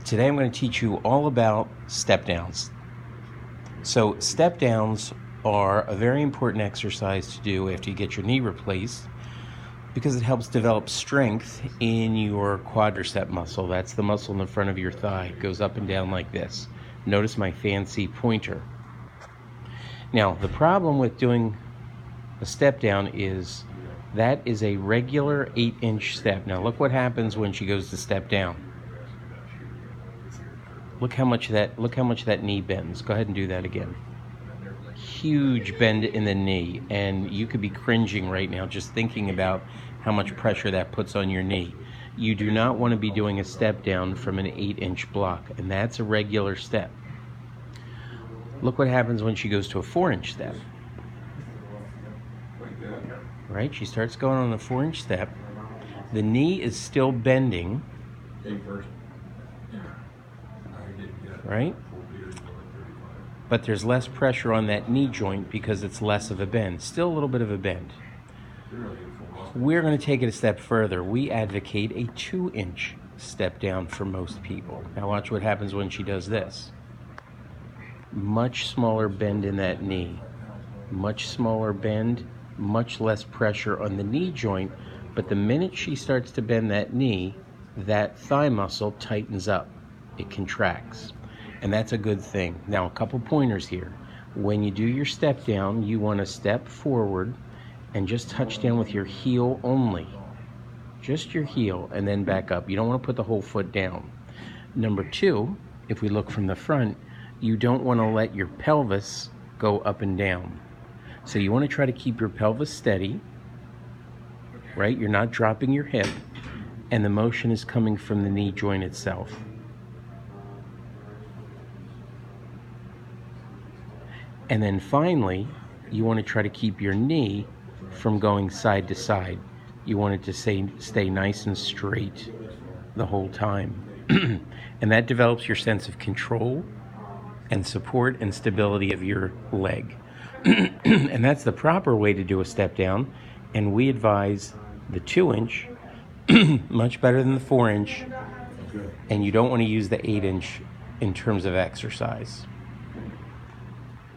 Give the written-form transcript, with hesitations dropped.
Today I'm going to teach you all about step downs. So step downs are a very important exercise to do after you get your knee replaced because it helps develop strength in your quadricep muscle. That's the muscle in the front of your thigh. It goes up and down like this. Notice my fancy pointer. Now, the problem with doing a step down is that is a regular 8-inch step. Now look what happens when she goes to step down. Look how much that knee bends. Go ahead and do that again. Huge bend in the knee, and you could be cringing right now just thinking about how much pressure that puts on your knee. You do not want to be doing a step down from an 8-inch block, and that's a regular step. Look what happens when she goes to a 4-inch step. Right? She starts going on a 4-inch step. The knee is still bending. Right? But there's less pressure on that knee joint because it's less of a bend. Still a little bit of a bend. We're going to take it a step further. We advocate a 2-inch step down for most people. Now watch what happens when she does this. Much smaller bend in that knee. Much smaller bend, much less pressure on the knee joint, but the minute she starts to bend that knee, that thigh muscle tightens up. It contracts. And that's a good thing. Now, a couple pointers here. When you do your step down, you want to step forward and just touch down with your heel only. Just your heel, and then back up. You don't want to put the whole foot down. Number 2, if we look from the front, you don't want to let your pelvis go up and down. So you want to try to keep your pelvis steady, right? You're not dropping your hip, and the motion is coming from the knee joint itself. And then finally, you want to try to keep your knee from going side to side. You want it to stay nice and straight the whole time. And that develops your sense of control and support and stability of your leg. And that's the proper way to do a step down. And we advise the 2-inch, much better than the 4-inch. And you don't want to use the 8-inch in terms of exercise.